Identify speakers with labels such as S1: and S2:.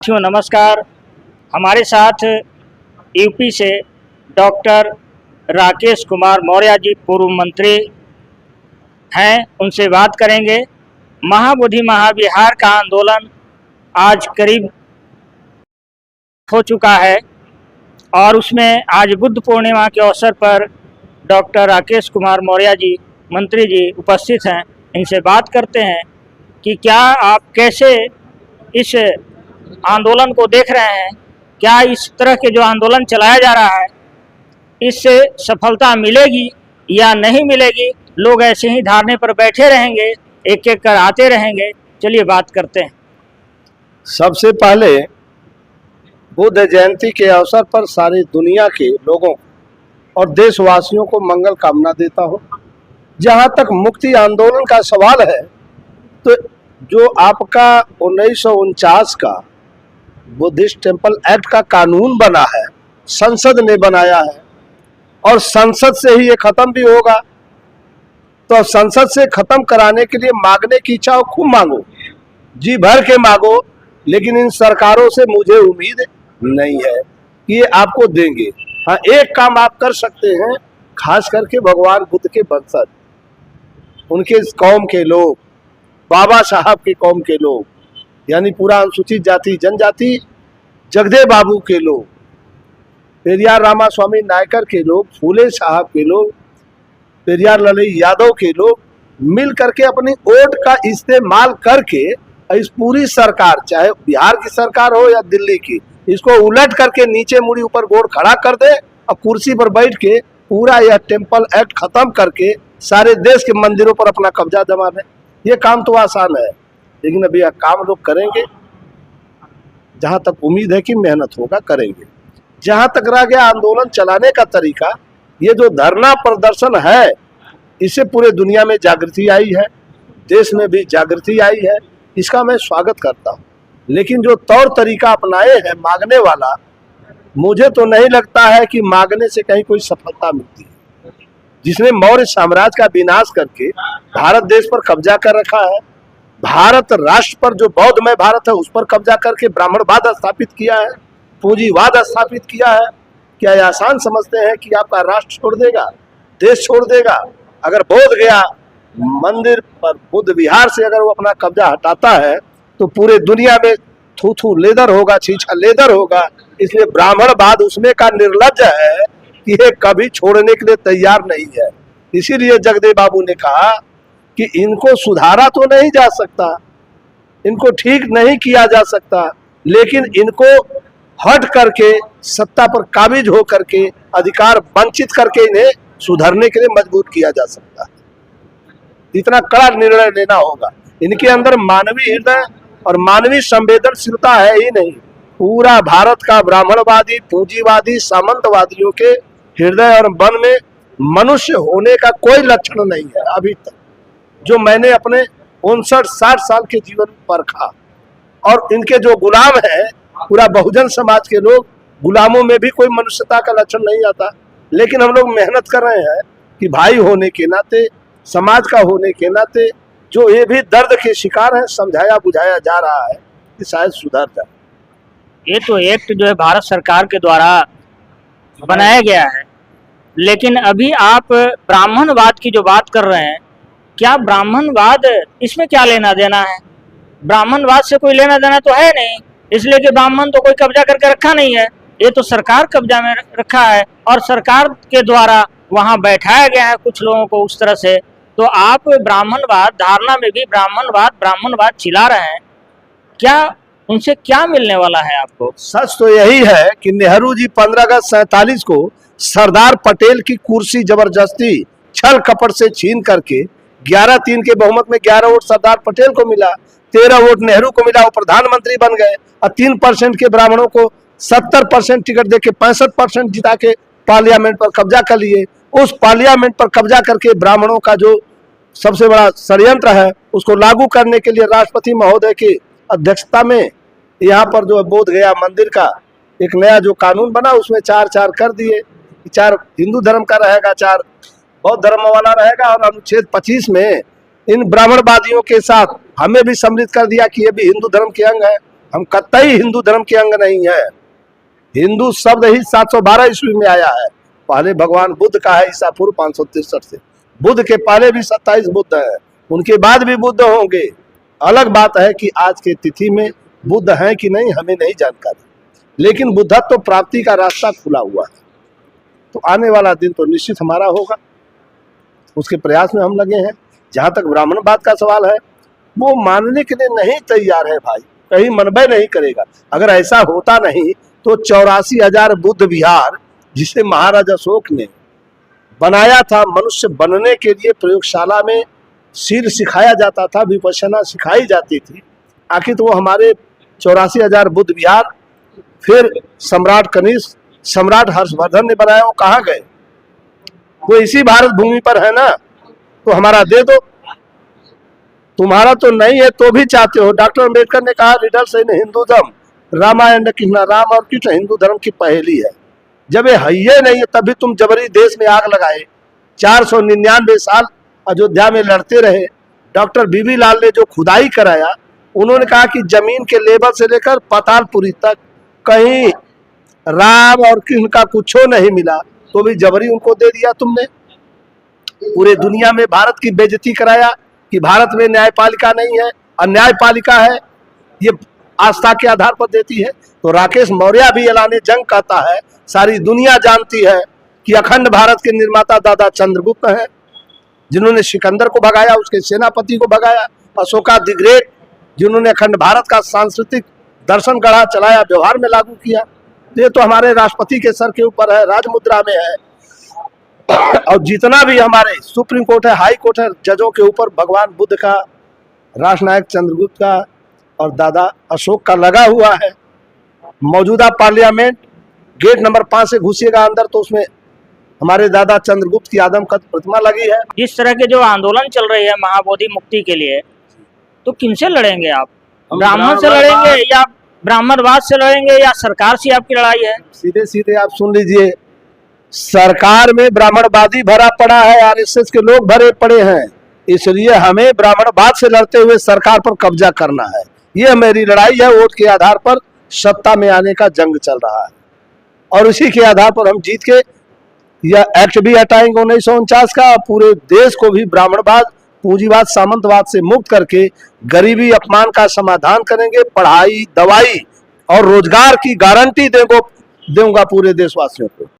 S1: साथियों नमस्कार। हमारे साथ यूपी से डॉक्टर राकेश कुमार मौर्य जी पूर्व मंत्री हैं, उनसे बात करेंगे। महाबोधि महाविहार का आंदोलन आज करीब हो चुका है और उसमें आज बुद्ध पूर्णिमा के अवसर पर डॉक्टर राकेश कुमार मौर्य जी मंत्री जी उपस्थित हैं। इनसे बात करते हैं कि क्या आप कैसे इस आंदोलन को देख रहे हैं। क्या इस तरह के जो आंदोलन चलाया जा रहा है इससे सफलता मिलेगी या नहीं मिलेगी। लोग ऐसे ही धरने पर बैठे रहेंगे, एक एक कर आते रहेंगे। चलिए बात करते हैं।
S2: सबसे पहले बुद्ध जयंती के अवसर पर सारी दुनिया के लोगों और देशवासियों को मंगल कामना देता हूँ। जहाँ तक मुक्ति आंदोलन का सवाल है तो जो आपका 1949 का बुद्धिस्ट टेम्पल एक्ट का कानून बना है, संसद ने बनाया है और संसद से ही ये खत्म भी होगा। तो संसद से खत्म कराने के लिए मांगने की इच्छा हो, खूब मांगो, जी भर के मांगो, लेकिन इन सरकारों से मुझे उम्मीद नहीं है कि ये आपको देंगे। हाँ, एक काम आप कर सकते हैं, खास करके भगवान बुद्ध के वंशज, उनके कौम के लोग, बाबा साहब के कौम के लोग, यानी पूरा अनुसूचित जाति जनजाति, जगदेव बाबू के लोग, पेरियार रामास्वामी नायकर के लोग, फूले साहब के लोग, पेरियार ललई यादव के लोग मिल करके अपनी वोट का इस्तेमाल करके इस पूरी सरकार, चाहे बिहार की सरकार हो या दिल्ली की, इसको उलट करके नीचे मुड़ी ऊपर गोड़ खड़ा कर दे और कुर्सी पर बैठ के पूरा यह टेम्पल एक्ट खत्म करके सारे देश के मंदिरों पर अपना कब्जा जमा दे। ये काम तो आसान है, लेकिन अभी यह काम लोग करेंगे। जहां तक उम्मीद है कि मेहनत होगा, करेंगे। जहां तक रह गया आंदोलन चलाने का तरीका, ये जो धरना प्रदर्शन है, इससे पूरे दुनिया में जागृति आई है, देश में भी जागृति आई है, इसका मैं स्वागत करता हूँ। लेकिन जो तौर तरीका अपनाए हैं मांगने वाला, मुझे तो नहीं लगता है कि मांगने से कहीं कोई सफलता मिलती है। जिसने मौर्य साम्राज्य का विनाश करके भारत देश पर कब्जा कर रखा है, भारत राष्ट्र पर, जो बौद्धमय भारत है, उस पर कब्जा करके ब्राह्मणवाद स्थापित किया है, पूंजीवाद स्थापित किया है। क्या ये आसान समझते हैं कि आपका राष्ट्र छोड़ देगा, देश छोड़ देगा? अगर बोध गया मंदिर पर, बुद्ध विहार से अगर वो अपना कब्जा हटाता है तो पूरे दुनिया में थू थू लेदर होगा, छीछा लेदर होगा। इसलिए ब्राह्मणवाद उसमें का निर्लज्ज है कि ये कभी छोड़ने के लिए तैयार नहीं है। इसीलिए जगदेव बाबू ने कहा कि इनको सुधारा तो नहीं जा सकता, इनको ठीक नहीं किया जा सकता, लेकिन इनको हट करके, सत्ता पर काबिज हो करके, अधिकार वंचित करके इन्हें सुधरने के लिए मजबूर किया जा सकता है। इतना कड़ा निर्णय लेना होगा। इनके अंदर मानवीय हृदय और मानवीय संवेदनशीलता है ही नहीं। पूरा भारत का ब्राह्मणवादी, पूंजीवादी, सामंतवादियों के हृदय और मन में मनुष्य होने का कोई लक्षण नहीं है अभी तक, जो मैंने अपने 59-60 साल के जीवन में परखा। और इनके जो गुलाम है, पूरा बहुजन समाज के लोग, गुलामों में भी कोई मनुष्यता का लक्षण नहीं आता। लेकिन हम लोग मेहनत कर रहे हैं कि भाई होने के नाते, समाज का होने के नाते, जो ये भी दर्द के शिकार है, समझाया बुझाया जा रहा है कि शायद सुधर जाए।
S1: ये तो एक्ट जो है भारत सरकार के द्वारा बनाया गया है, लेकिन अभी आप ब्राह्मणवाद की जो बात कर रहे हैं, क्या ब्राह्मणवाद, इसमें क्या लेना देना है? ब्राह्मणवाद से कोई लेना देना तो है नहीं, इसलिए कि ब्राह्मण तो कोई कब्जा करके रखा नहीं है, ये तो सरकार कब्जा में रखा है और सरकार के द्वारा वहां बैठाया गया है कुछ लोगों को उस तरह से। तो आप ब्राह्मणवाद, धारणा में भी ब्राह्मणवाद चिल्ला रहे हैं, क्या उनसे क्या मिलने वाला है आपको?
S2: सच तो यही है कि नेहरू जी 15 अगस्त 47 को सरदार पटेल की कुर्सी जबरदस्ती छल कपट से छीन करके 11-3 के बहुमत में 11 वोट सरदार पटेल को मिला, 13 वोट नेहरू को मिला, वो प्रधानमंत्री बन गए। और 3% के ब्राह्मणों को 70% टिकट देके 65% जिता के पार्लियामेंट पर कब्जा कर लिए। उस पार्लियामेंट पर कब्जा करके ब्राह्मणों का जो सबसे बड़ा षड्यंत्र है, उसको लागू करने के लिए राष्ट्रपति महोदय की अध्यक्षता में यहाँ पर जो बोध गया मंदिर का एक नया जो कानून बना, उसमें 4 कर दिए। 4 हिंदू धर्म का रहेगा, 4 बौद्ध धर्म वाला रहेगा। और अनुच्छेद 25 में इन ब्राह्मणवादियों के साथ हमें भी सम्मिलित कर दिया कि ये भी हिंदू धर्म के अंग है। हम कतई हिंदू धर्म के अंग नहीं है। हिंदू शब्द ही 712 ईस्वी में आया है। पहले भगवान बुद्ध का है ईसा पूर्व 563 से। बुद्ध के पहले भी 27 बुद्ध हैं, उनके बाद भी बुद्ध होंगे। अलग बात है कि आज के तिथि में बुद्ध हैं कि नहीं हमें नहीं जानकारी, लेकिन बुद्धत्व तो प्राप्ति का रास्ता खुला हुआ है। तो आने वाला दिन तो निश्चित हमारा होगा, उसके प्रयास में हम लगे हैं। जहाँ तक ब्राह्मणवाद का सवाल है, वो मानने के लिए नहीं तैयार है भाई, कहीं मनबय नहीं करेगा। अगर ऐसा होता नहीं तो 84,000 बुद्ध विहार जिसे महाराजा अशोक ने बनाया था मनुष्य बनने के लिए, प्रयोगशाला में शील सिखाया जाता था, विपश्यना सिखाई जाती थी, आखिर तो वो हमारे 84,000 बुद्ध विहार फिर सम्राट कनिष्क, सम्राट हर्षवर्धन ने बनाया, वो कहाँ गए? वो इसी भारत भूमि पर है ना, तो हमारा दे दो। तुम्हारा तो नहीं है तो भी चाहते हो। डॉक्टर अम्बेडकर ने कहा riddles in Hinduism, Ramayana Krishna, Ram और कृष्ण हिंदू धर्म की पहेली है। जब ये है नहीं है तभी तुम जबरी देश में आग लगाए। 499 साल अयोध्या में लड़ते रहे। डॉक्टर बीबी लाल ने जो खुदाई कराया, उन्होंने कहा कि जमीन के लेवल से लेकर पातालपुरी तक कहीं राम और कृष्ण का कुछ नहीं मिला, तो भी जबरी उनको दे दिया तुमने। पूरे दुनिया में भारत की बेइज्जती कराया कि भारत में न्यायपालिका नहीं है, अन्यायपालिका है, ये आस्था के आधार पर देती है। तो राकेश मौर्य भी ऐलाने जंग कहता है, सारी दुनिया जानती है कि अखंड भारत के निर्माता दादा चंद्रगुप्त हैं, जिन्होंने सिकंदर को भगाया, उसके सेनापति को भगाया। अशोका द ग्रेट, जिन्होंने अखंड भारत का सांस्कृतिक दर्शन गढ़ा, चलाया, व्यवहार में लागू किया। ये तो हमारे राष्ट्रपति के सर के ऊपर है, राजमुद्रा में है। और जितना भी हमारे सुप्रीम कोर्ट है, हाई कोर्ट है, जजों के ऊपर भगवान बुद्ध का, राष्ट्रनायक चंद्रगुप्त का और दादा अशोक का लगा हुआ है। मौजूदा पार्लियामेंट गेट नंबर 5 से घुसिएगा अंदर तो उसमें हमारे दादा चंद्रगुप्त की आदमकद प्रतिमा लगी है।
S1: जिस तरह के जो आंदोलन चल रही है महाबोधि मुक्ति के लिए, तो किनसे लड़ेंगे आप? ब्राह्मण से लड़ेंगे या ब्राह्मणवाद से लड़ेंगे या सरकार से आपकी लड़ाई है?
S2: सीधे सीधे आप सुन लीजिए, सरकार में ब्राह्मणवादी भरा पड़ा है, आरएसएस के लोग भरे पड़े हैं, इसलिए हमें ब्राह्मणवाद से लड़ते हुए सरकार पर कब्जा करना है। ये मेरी लड़ाई है। वोट के आधार पर सत्ता में आने का जंग चल रहा है और उसी के आधार पर हम जीत के यह एक्ट भी हटाएंगे 1949 का। पूरे देश को भी ब्राह्मणवाद, पूंजीवाद, सामंतवाद से मुक्त करके गरीबी अपमान का समाधान करेंगे। पढ़ाई, दवाई और रोजगार की गारंटी दूंगा पूरे देशवासियों को।